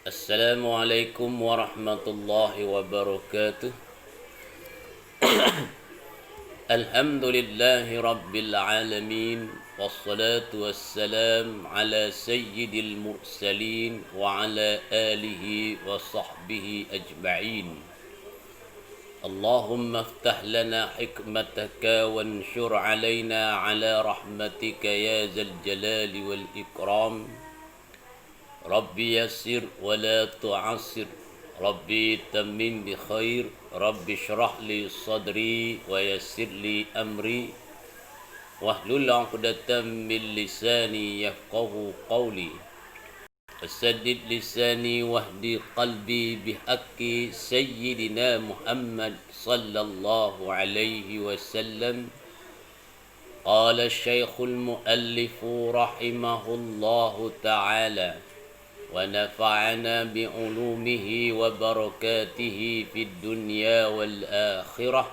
Assalamualaikum warahmatullahi wabarakatuh. Alhamdulillahi rabbil alamin. Wassalatu wassalam ala sayyidil mursalin wa ala alihi wa sahbihi ajma'in. Allahumma aftah lana hikmataka wanshur alayna ala rahmatika ya zal jalali wal ikram. Rabbi yassir wa la tu'assir. Rabbi tamim bi khair. Rabbi syrah li sadri wa yassir li amri. Wahlul 'uqdatam min lisani yafqahu qawli. Wasaddid lisani wahdi qalbi bihaqqi sayyidina Muhammad sallallahu alaihi wasallam. Qala asy-syaikhul muallifu rahimahullahu ta'ala ونفعنا بعلومه وبركاته في الدنيا والآخرة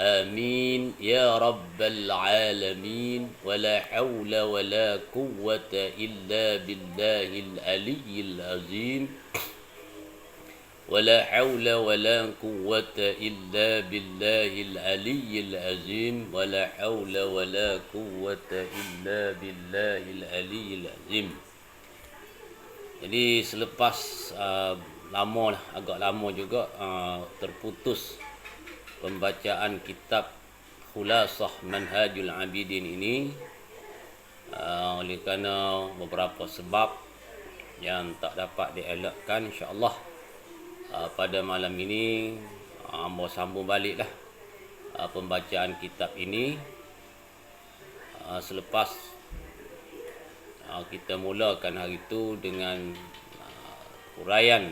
آمين يا رب العالمين ولا حول ولا قوة إلا بالله العلي العظيم ولا حول ولا قوة إلا بالله العلي العظيم ولا حول ولا قوة إلا بالله العلي العظيم. Jadi selepas agak lama juga terputus pembacaan kitab Khulasah Manhajul Abidin ini oleh kerana beberapa sebab yang tak dapat dielakkan, insya-Allah pada malam ini hamba sambung baliklah pembacaan kitab ini selepas kita mulakan hari itu dengan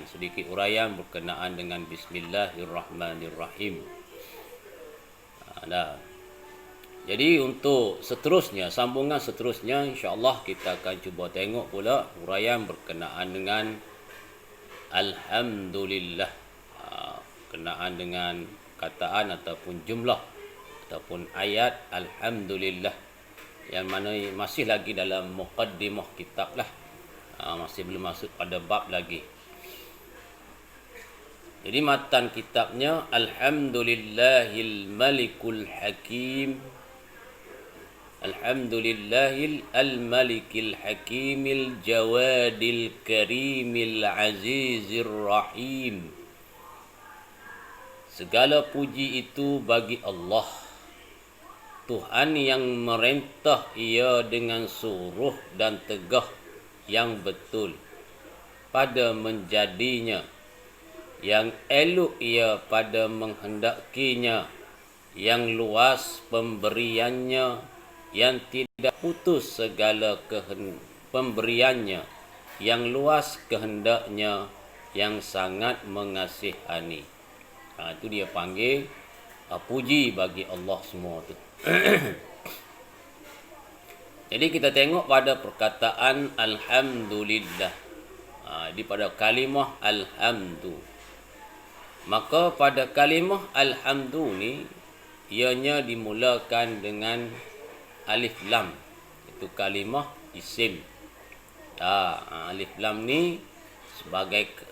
sedikit uraian berkenaan dengan Bismillahirrahmanirrahim. Jadi untuk seterusnya, sambungan seterusnya, insya-Allah kita akan cuba tengok pula uraian berkenaan dengan Alhamdulillah, berkenaan dengan kataan ataupun jumlah ataupun ayat Alhamdulillah, yang mana masih lagi dalam muqaddimah kitab lah, masih belum masuk pada bab lagi. Jadi matan kitabnya Alhamdulillahil Malikul Hakim. Alhamdulillahil Malikil Hakimil Jawadil Karimil Azizir Rahim. Segala puji itu bagi Allah, Tuhan yang merentah ia dengan suruh dan tegah yang betul pada menjadinya, yang elok ia pada menghendakinya, yang luas pemberiannya, yang tidak putus segala pemberiannya, yang luas kehendaknya, yang sangat mengasihani. Itu dia panggil puji bagi Allah semua tu. Jadi kita tengok pada perkataan Alhamdulillah, di pada kalimah Alhamdu. Maka pada kalimah Alhamdu ni ianya dimulakan dengan alif lam. Itu kalimah isim. Alif lam ni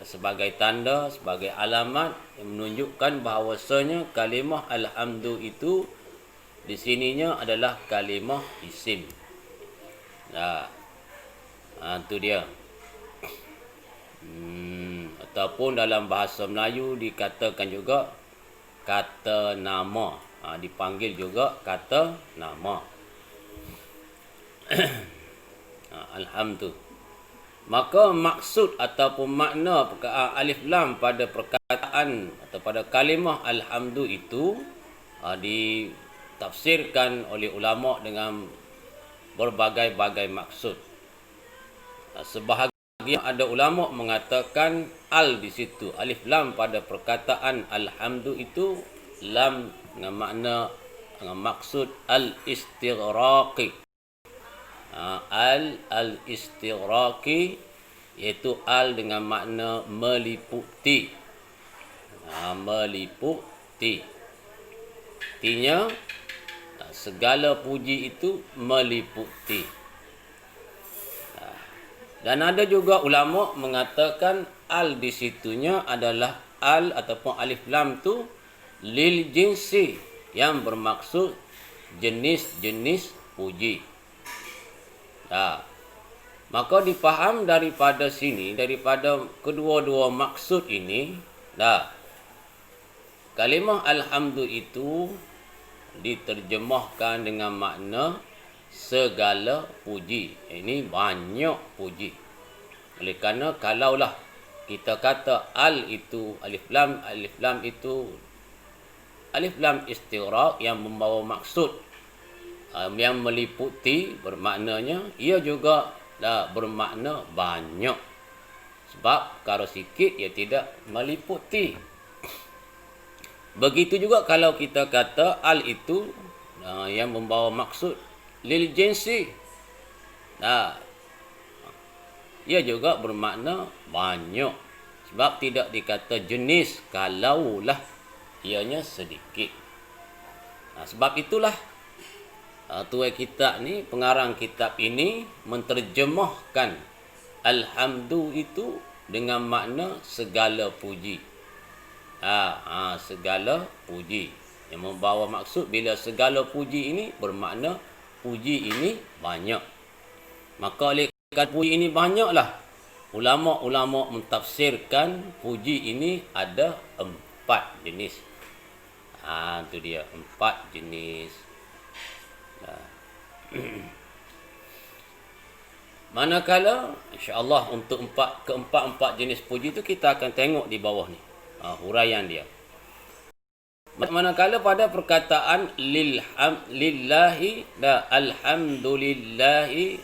sebagai tanda, sebagai alamat yang menunjukkan bahawasanya kalimah Alhamdu itu di sininya adalah kalimah isim. Itu dia. Ataupun dalam bahasa Melayu dikatakan juga kata nama. Dipanggil juga kata nama. Alhamdulillah. Maka maksud ataupun makna alif lam pada perkataan atau pada kalimah Alhamdu itu ditafsirkan oleh ulama dengan berbagai-bagai maksud. Sebahagian ada ulama mengatakan al di situ, alif lam pada perkataan Alhamdu itu lam dengan makna, dengan maksud al-istighraqi. Al-istighraqi iaitu al dengan makna meliputi. Meliputi. Artinya segala puji itu meliputi. Dan ada juga ulama mengatakan al di situnya adalah al ataupun alif lam tu lil jinsi, yang bermaksud jenis-jenis puji. Maka dipaham daripada sini, daripada kedua-dua maksud ini, kalimah alhamdu itu diterjemahkan dengan makna segala puji. Ini banyak puji. Oleh kerana kalaulah kita kata al itu alif lam itu alif lam istighraq yang membawa maksud yang meliputi, bermaknanya ia juga bermakna banyak. Sebab kalau sikit ia tidak meliputi. Begitu juga kalau kita kata al itu yang membawa maksud lil jinsi, ia juga bermakna banyak. Sebab tidak dikata jenis kalaulah ianya sedikit. Sebab itulah tuai kitab ni, pengarang kitab ini menterjemahkan alhamdu itu dengan makna segala puji. Segala puji yang membawa maksud bila segala puji ini bermakna puji ini banyak. Maka oleh kerana puji ini banyaklah, ulama-ulama mentafsirkan puji ini ada 4 jenis. Itu dia 4 jenis. Manakala insya-Allah untuk keempat jenis puji itu kita akan tengok di bawah ni huraian dia. Manakala pada perkataan lillahi alhamdulillahi,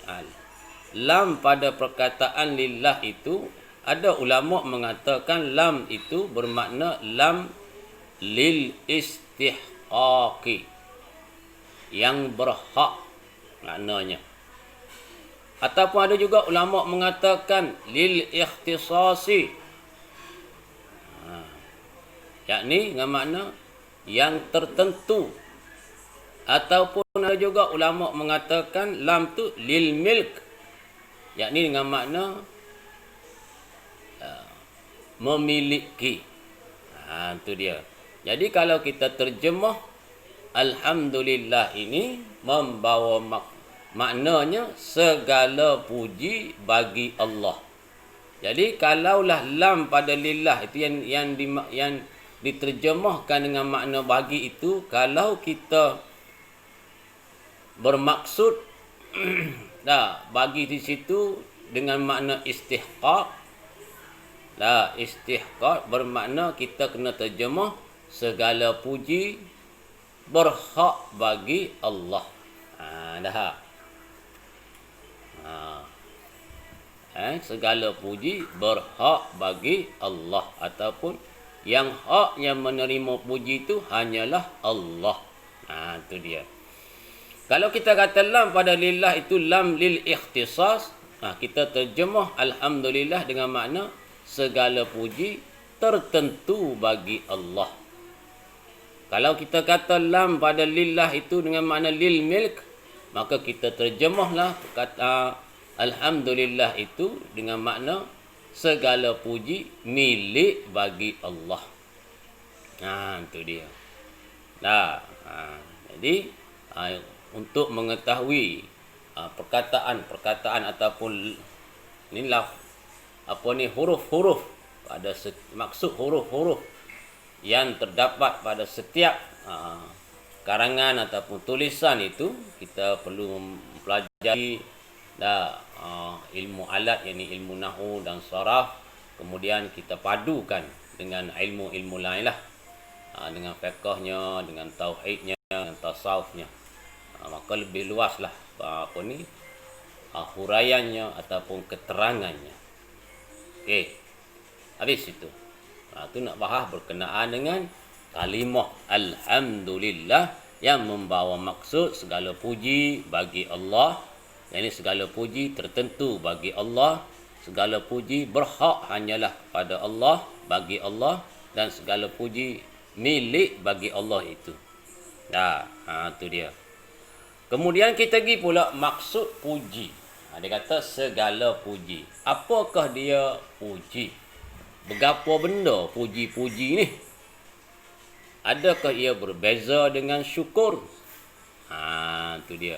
lam pada perkataan lillah itu ada ulama mengatakan lam itu bermakna lam lil istihqaqi, yang berhak maknanya. Ataupun ada juga ulama mengatakan lil ikhtisasi, yakni dengan makna yang tertentu. Ataupun ada juga ulama mengatakan lam tu lil milk, yakni dengan makna memiliki. Itu dia. Jadi kalau kita terjemah alhamdulillah ini membawa maknanya segala puji bagi Allah. Jadi kalaulah lam pada lillah itu yang diterjemahkan dengan makna bagi itu, kalau kita bermaksud bagi di situ dengan makna istihqaq, istihqaq bermakna kita kena terjemah segala puji berhak bagi Allah. Segala puji berhak bagi Allah, ataupun yang haknya menerima puji itu hanyalah Allah. Itu dia. Kalau kita kata lam pada lillah itu lam lil ikhtisas, kita terjemah alhamdulillah dengan makna segala puji tertentu bagi Allah. Kalau kita kata lam pada lillah itu dengan makna lil milk, maka kita terjemahlah kata alhamdulillah itu dengan makna segala puji milik bagi Allah. Itu dia. Jadi untuk mengetahui perkataan ataupun inilah huruf-huruf pada maksud huruf-huruf yang terdapat pada setiap karangan ataupun tulisan itu, kita perlu mempelajari ilmu alat, yakni ilmu nahwu dan saraf. Kemudian kita padukan dengan ilmu-ilmu lain lah, dengan fiqhnya, dengan tauhidnya, dengan tasawufnya. Maka lebih luaslah huraiannya ataupun keterangannya. Okey, habis itu. Itu nak bahas berkenaan dengan kalimah alhamdulillah yang membawa maksud segala puji bagi Allah. Ini segala puji tertentu bagi Allah, segala puji berhak hanyalah kepada Allah, bagi Allah, dan segala puji milik bagi Allah itu. Itu dia. Kemudian kita pergi pula maksud puji. Dia kata segala puji. Apakah dia puji? bergapo benda puji-puji ni? Adakah ia berbeza dengan syukur? Tu dia.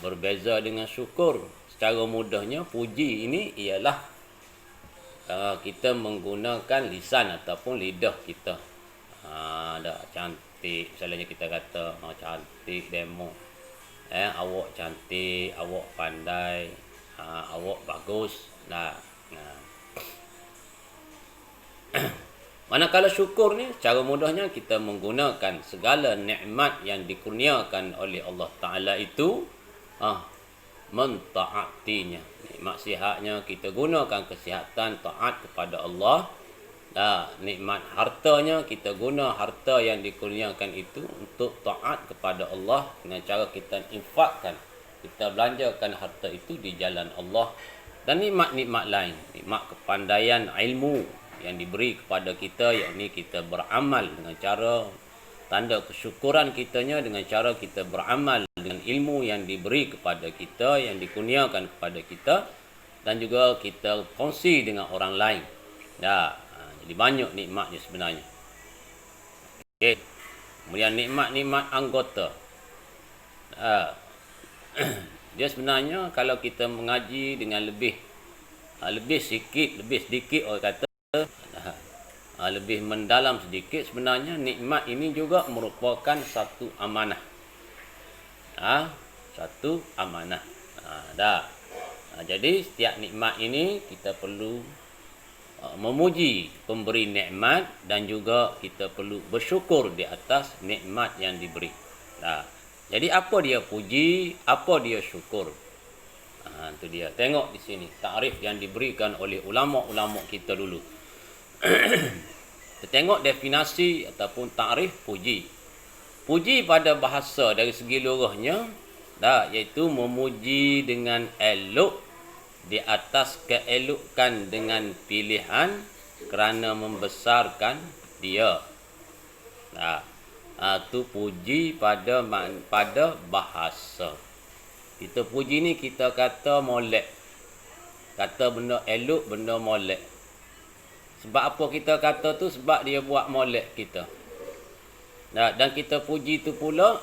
Berbeza dengan syukur. Secara mudahnya, puji ini ialah kita menggunakan lisan ataupun lidah kita. Cantik. Misalnya kita kata, cantik demo. Awak cantik, awak pandai, awak bagus. Manakala syukur ni, cara mudahnya kita menggunakan segala nikmat yang dikurniakan oleh Allah Ta'ala itu, mentaatinya. Nikmat sihatnya, kita gunakan kesihatan, taat kepada Allah. Nikmat hartanya, kita guna harta yang dikurniakan itu untuk taat kepada Allah dengan cara kita infakkan. Kita belanjakan harta itu di jalan Allah. Dan nikmat-nikmat lain, nikmat kepandaian ilmu yang diberi kepada kita, yakni kita beramal dengan cara, tanda kesyukuran kitanya dengan cara kita beramal dengan ilmu yang diberi kepada kita, yang dikurniakan kepada kita, dan juga kita kongsi dengan orang lain. Jadi banyak nikmatnya sebenarnya. Okay. Kemudian nikmat-nikmat anggota. Dia sebenarnya kalau kita mengaji dengan lebih sedikit orang kata, lebih mendalam sedikit, sebenarnya nikmat ini juga merupakan satu amanah. Satu amanah. Jadi setiap nikmat ini kita perlu memuji pemberi nikmat dan juga kita perlu bersyukur di atas nikmat yang diberi. Jadi apa dia puji, apa dia syukur? Itu dia. Tengok di sini takrif yang diberikan oleh ulama-ulama kita dulu. Kita tengok definisi ataupun takrif puji. Puji pada bahasa dari segi lughahnya, iaitu memuji dengan elok di atas keelokan dengan pilihan kerana membesarkan dia. Itu puji pada bahasa. Kita puji ni kita kata molek. Kata benda elok, benda molek. Sebab apa kita kata tu? Sebab dia buat molek kita. Dan kita puji tu pula,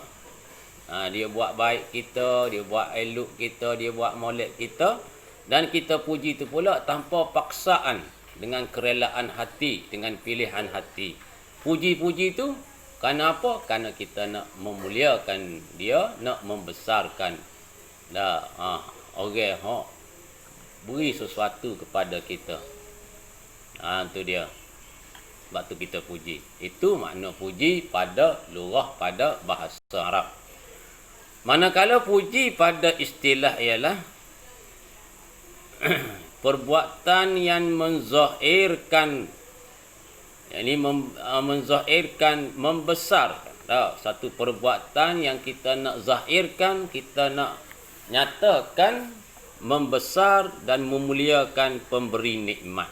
dia buat baik kita, dia buat elok kita, dia buat molek kita. Dan kita puji tu pula tanpa paksaan, dengan kerelaan hati, dengan pilihan hati. Puji-puji tu kerana apa? Kerana kita nak memuliakan dia, nak membesarkan. Orang beri sesuatu kepada kita. Itu dia. Sebab tu kita puji. Itu makna puji pada lughah, pada bahasa Arab. Manakala puji pada istilah ialah perbuatan yang menzahirkan, yakni menzahirkan, membesarkan. Satu perbuatan yang kita nak zahirkan, kita nak nyatakan, membesar dan memuliakan pemberi nikmat.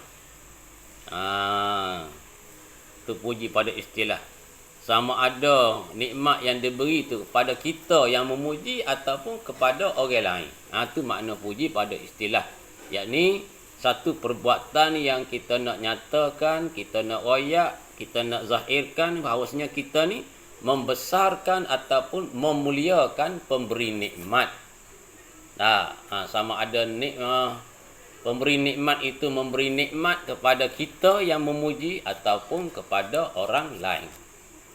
Itu puji pada istilah. Sama ada nikmat yang diberi itu kepada kita yang memuji ataupun kepada orang lain. Itu makna puji pada istilah. Yakni satu perbuatan yang kita nak nyatakan, kita nak royak, kita nak zahirkan bahawasanya kita ni membesarkan ataupun memuliakan pemberi nikmat. Sama ada pemberi nikmat itu memberi nikmat kepada kita yang memuji ataupun kepada orang lain.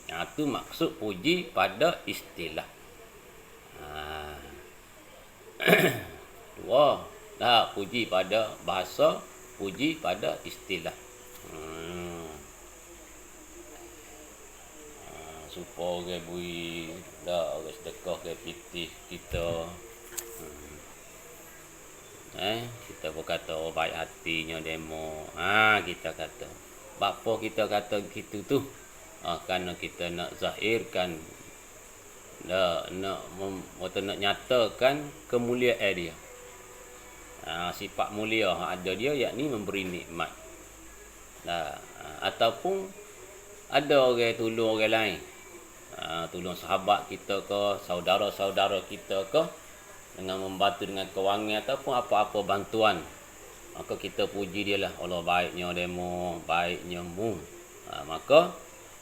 Itu maksud puji pada istilah. Dua. Puji pada bahasa, puji pada istilah. Supaya orang beri, orang sedekah ke pitih kita. Kita pun kata baik hatinya demo. Kita kata. Bapa kita kata gitu tu. Kerana kita nak zahirkan, nak nyatakan kemuliaan dia. Sifat mulia ada dia, yakni memberi nikmat. Ataupun ada orang tolong orang lain. Tolong sahabat kita ke, saudara-saudara kita ke, dengan membantu dengan kewangan ataupun apa-apa bantuan maka kita puji dia lah. Allah baiknya demo, baiknya mu. Maka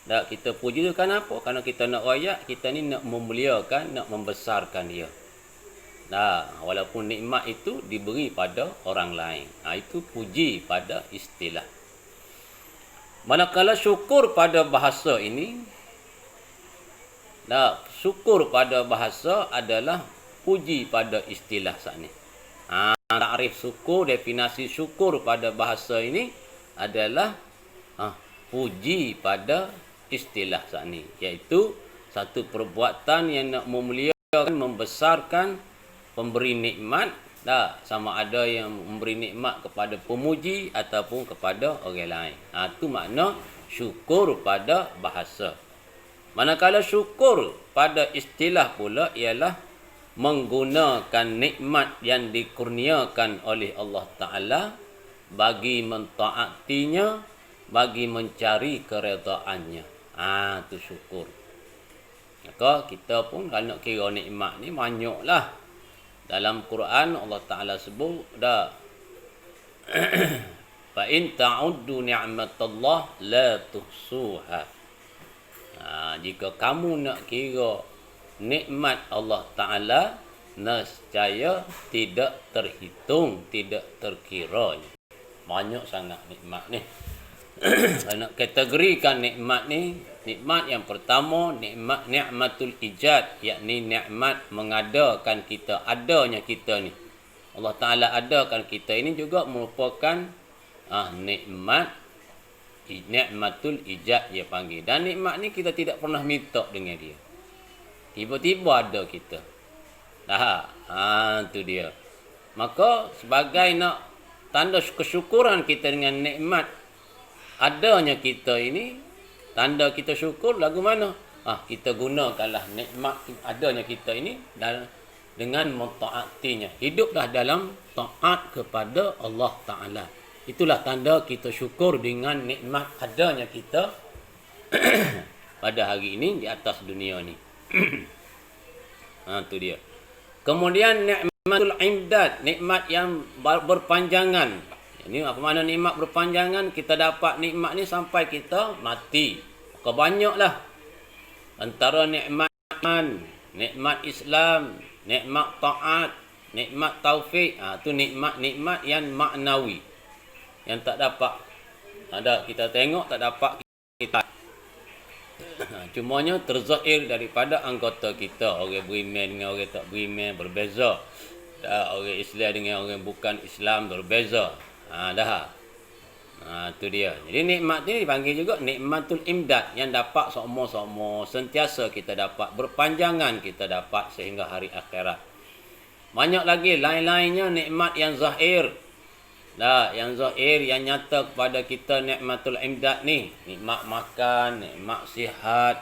dak kita puji dia kenapa? Kerana kita nak rakyat, kita ni nak memuliakan, nak membesarkan dia. Walaupun nikmat itu diberi pada orang lain. Itu puji pada istilah. Manakala syukur pada bahasa ini, syukur pada bahasa adalah puji pada istilah saat ni. Takrif syukur, definisi syukur pada bahasa ini adalah puji pada istilah saat ni, iaitu satu perbuatan yang nak memuliakan, membesarkan pemberi nikmat, sama ada yang memberi nikmat kepada pemuji ataupun kepada orang lain. Itu makna syukur pada bahasa. Manakala syukur pada istilah pula ialah menggunakan nikmat yang dikurniakan oleh Allah Ta'ala bagi mentaatinya, bagi mencari keredaannya. Itu syukur. Maka kita pun kalau nak kira nikmat ni banyaklah. Dalam Quran Allah Ta'ala sebut fa in ta'uddu ni'matallah la tuhsuha. Jika kamu nak kira nikmat Allah Ta'ala, nescaya tidak terhitung, tidak terkira. Banyak sangat nikmat ni. Nak kategorikan nikmat ni, nikmat yang pertama nikmatul ijad, yakni nikmat mengadakan kita, adanya kita ni. Allah Ta'ala adakan kita ini juga merupakan nikmatul ijad dia panggil. Dan nikmat ni kita tidak pernah minta dengan dia. Tiba-tiba ada kita. Itu dia. Maka sebagai nak tanda kesyukuran kita dengan nikmat adanya kita ini, tanda kita syukur lagu mana? Kita gunakanlah nikmat adanya kita ini dan dengan mentaatinya. Hiduplah dalam taat kepada Allah Ta'ala. Itulah tanda kita syukur dengan nikmat adanya kita pada hari ini di atas dunia ni. Itu dia. Kemudian nikmatul imdad, nikmat yang berpanjangan. Ini apa makna nikmat berpanjangan? Kita dapat nikmat ni sampai kita mati. Maka banyaklah. Antara nikmat iman, nikmat Islam, nikmat taat, nikmat taufik. Itu nikmat-nikmat yang maknawi. Yang tak dapat. Kita tengok tak dapat kita. Cumanya terzahir daripada anggota kita. Orang beriman dengan orang tak beriman berbeza. Orang Islam dengan orang bukan Islam berbeza. Itu dia. Jadi nikmat ni dipanggil juga nikmatul imdad, yang dapat sokmo-sokmo, sentiasa kita dapat, berpanjangan kita dapat sehingga hari akhirat. Banyak lagi lain-lainnya nikmat yang zahir. Yang zahir, yang nyata kepada kita nikmatul imdad ni. Nikmat makan, nikmat sihat,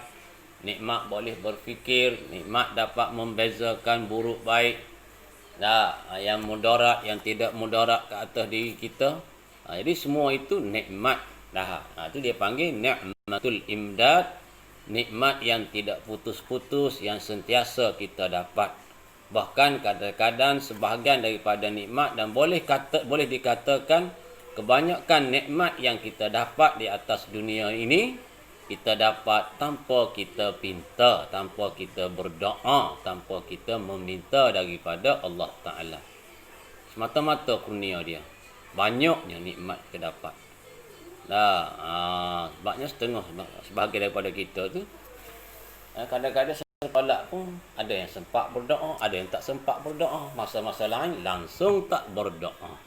nikmat boleh berfikir, nikmat dapat membezakan buruk baik. Yang mudarat, yang tidak mudarat ke atas diri kita. Jadi semua itu nikmat. Itu dia panggil nikmatul imdad, nikmat yang tidak putus-putus, yang sentiasa kita dapat. Bahkan kadang-kadang sebahagian daripada nikmat, dan boleh dikatakan kebanyakan nikmat yang kita dapat di atas dunia ini kita dapat tanpa kita pinta, tanpa kita berdoa, tanpa kita meminta daripada Allah Ta'ala. Semata-mata kurnia dia. Banyaknya nikmat kita dapat. Sebabnya sebahagian daripada kita tu, kadang-kadang sekolah pun ada yang sempat berdoa, ada yang tak sempat berdoa. Masa-masa lain langsung tak berdoa.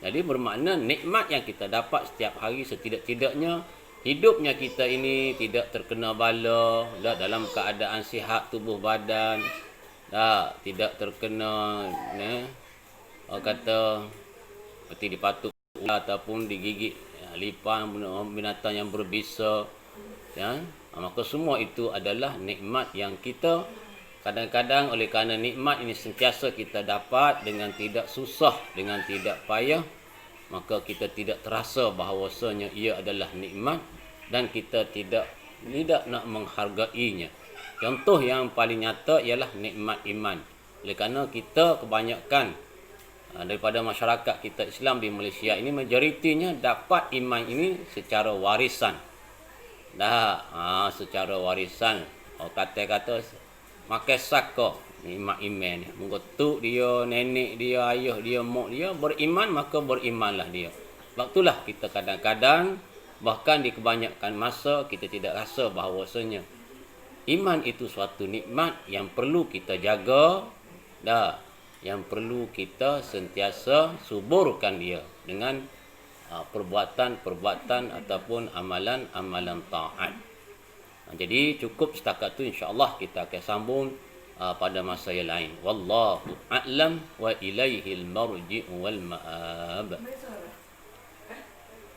Jadi bermakna nikmat yang kita dapat setiap hari, setidak-tidaknya hidupnya kita ini tidak terkena bala, dalam keadaan sihat tubuh badan, tidak terkena orang kata seperti dipatuk ular ataupun digigit lipan binatang yang berbisa. Maka semua itu adalah nikmat yang kita kadang-kadang oleh kerana nikmat ini sentiasa kita dapat dengan tidak susah, dengan tidak payah, maka kita tidak terasa bahawasanya ia adalah nikmat dan kita tidak nak menghargainya. Contoh yang paling nyata ialah nikmat iman. Oleh kerana kita kebanyakan daripada masyarakat kita Islam di Malaysia ini majoritinya dapat iman ini secara warisan. Secara warisan. Kata-kata makan saka iman ni. Mengutuk dia, nenek dia, ayah dia, mak dia beriman, maka berimanlah dia. Sebab itulah kita kadang-kadang bahkan di kebanyakan masa kita tidak rasa bahawasanya iman itu suatu nikmat yang perlu kita jaga, yang perlu kita sentiasa suburkan dia dengan perbuatan-perbuatan ataupun amalan-amalan taat. Jadi cukup setakat tu, insya-Allah kita akan sambung pada masa yang lain. Wallahu a'lam wa ilaihil marji'u wal ma'ab.